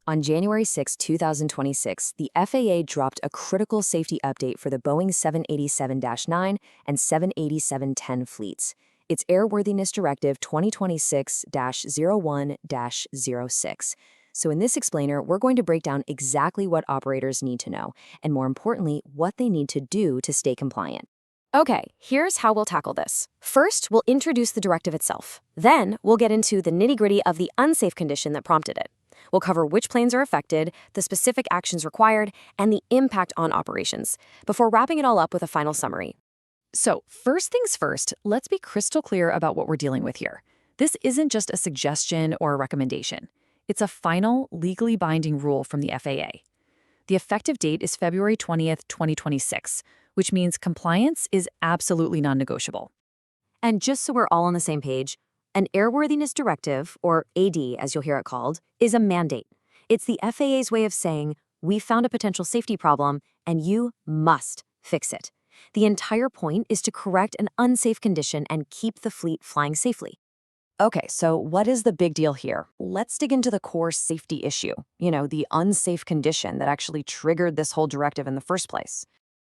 On January 6, 2026, the FAA dropped a critical safety update for the Boeing 787-9 and 787-10 fleets. It's Airworthiness Directive 2026-01-06. So in this explainer, we're going to break down exactly what operators need to know, and more importantly, what they need to do to stay compliant. Okay, here's how we'll tackle this. First, we'll introduce the directive itself. Then, we'll get into the nitty-gritty of the unsafe condition that prompted it. We'll cover which planes are affected, the specific actions required, and the impact on operations, before wrapping it all up with a final summary. So, first things first, let's be crystal clear about what we're dealing with here. This isn't just a suggestion or a recommendation. It's a final, legally binding rule from the FAA. The effective date is February 20th, 2026, which means compliance is absolutely non-negotiable. And just so we're all on the same page, an Airworthiness Directive, or AD as you'll hear it called, is a mandate. It's the FAA's way of saying, we found a potential safety problem, and you must fix it. The entire point is to correct an unsafe condition and keep the fleet flying safely. Okay, so what is the big deal here? Let's dig into the core safety issue, the unsafe condition that actually triggered this whole directive in the first place.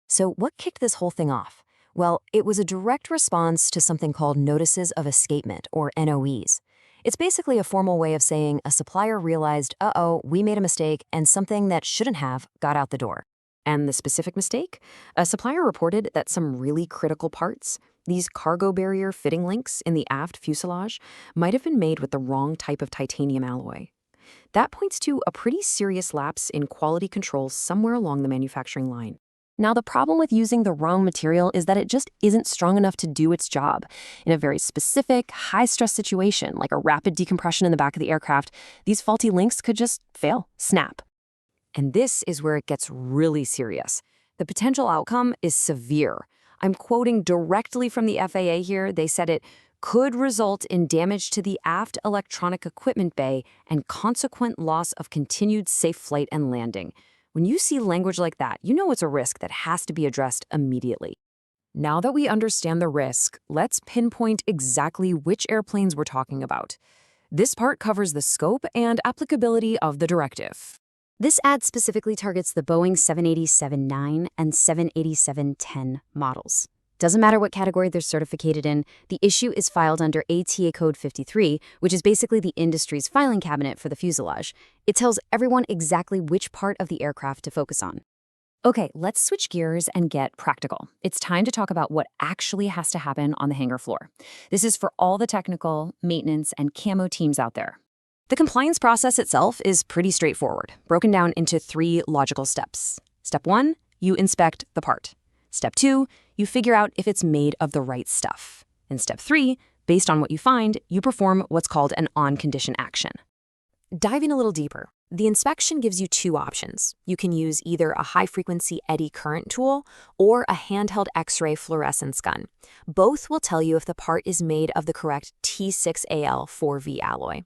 So what kicked this whole thing off? Well, it was a direct response to something called Notices of Escapement, or NOEs. It's basically a formal way of saying a supplier realized, we made a mistake, and something that shouldn't have got out the door. And the specific mistake? A supplier reported that some really critical parts, these cargo barrier fitting links in the aft fuselage, might have been made with the wrong type of titanium alloy. That points to a pretty serious lapse in quality control somewhere along the manufacturing line. Now, the problem with using the wrong material is that it just isn't strong enough to do its job. In a very specific, high-stress situation, like a rapid decompression in the back of the aircraft, these faulty links could just fail, snap. And this is where it gets really serious. The potential outcome is severe. I'm quoting directly from the FAA here. They said it could result in damage to the aft electronic equipment bay and consequent loss of continued safe flight and landing. When you see language like that, you know it's a risk that has to be addressed immediately. Now that we understand the risk, let's pinpoint exactly which airplanes we're talking about. This part covers the scope and applicability of the directive. This ad specifically targets the Boeing 787-9 and 787-10 models. Doesn't matter what category they're certificated in, the issue is filed under ATA Code 53, which is basically the industry's filing cabinet for the fuselage. It tells everyone exactly which part of the aircraft to focus on. Okay, let's switch gears and get practical. It's time to talk about what actually has to happen on the hangar floor. This is for all the technical, maintenance, and camo teams out there. The compliance process itself is pretty straightforward, broken down into 3 logical steps. Step 1, you inspect the part. Step 2, you figure out if it's made of the right stuff. And step 3, based on what you find, you perform what's called an on-condition action. Diving a little deeper, the inspection gives you 2 options. You can use either a High Frequency Eddy Current tool or a handheld X-ray fluorescence gun. Both will tell you if the part is made of the correct T6Al4V alloy.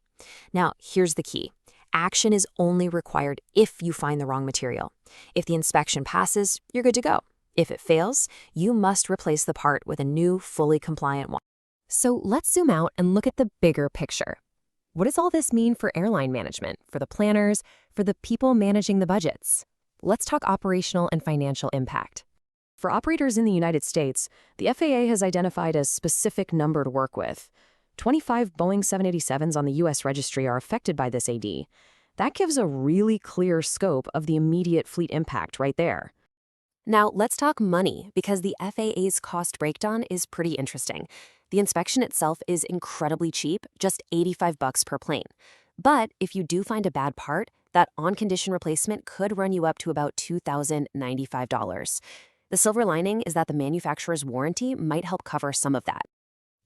Now, here's the key. Action is only required if you find the wrong material. If the inspection passes, you're good to go. If it fails, you must replace the part with a new, fully compliant one. So let's zoom out and look at the bigger picture. What does all this mean for airline management, for the planners, for the people managing the budgets? Let's talk operational and financial impact. For operators in the United States, the FAA has identified a specific number to work with. 25 Boeing 787s on the U.S. registry are affected by this AD. That gives a really clear scope of the immediate fleet impact right there. Now, let's talk money, because the FAA's cost breakdown is pretty interesting. The inspection itself is incredibly cheap, just $85 per plane. But if you do find a bad part, that on-condition replacement could run you up to about $2,095. The silver lining is that the manufacturer's warranty might help cover some of that.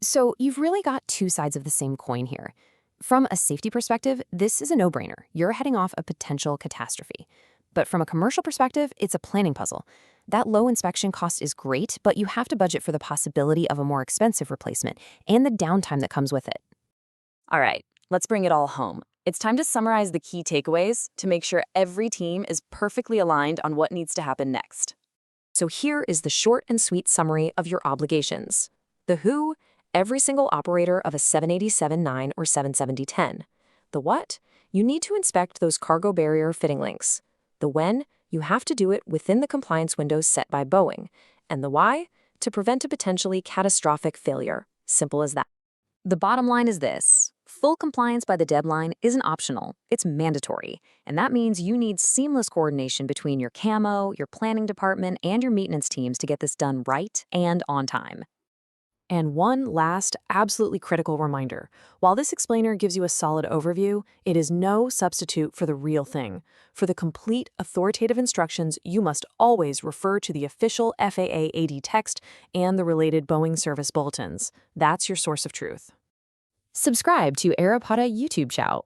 So you've really got 2 sides of the same coin here. From a safety perspective, this is a no-brainer. You're heading off a potential catastrophe. But from a commercial perspective, it's a planning puzzle. That low inspection cost is great, but you have to budget for the possibility of a more expensive replacement and the downtime that comes with it. All right, let's bring it all home. It's time to summarize the key takeaways to make sure every team is perfectly aligned on what needs to happen next. So here is the short and sweet summary of your obligations. The who, every single operator of a 787-9 or 770-10. The what? you need to inspect those cargo barrier fitting links. The when, you have to do it within the compliance windows set by Boeing. And the why, to prevent a potentially catastrophic failure. Simple as that. The bottom line is this. Full compliance by the deadline isn't optional, it's mandatory. And that means you need seamless coordination between your camo, your planning department, and your maintenance teams to get this done right and on time. And one last, absolutely critical reminder. While this explainer gives you a solid overview, it is no substitute for the real thing. For the complete authoritative instructions, you must always refer to the official FAA AD text and the related Boeing service bulletins. That's your source of truth. Subscribe to AEROPODA YouTube channel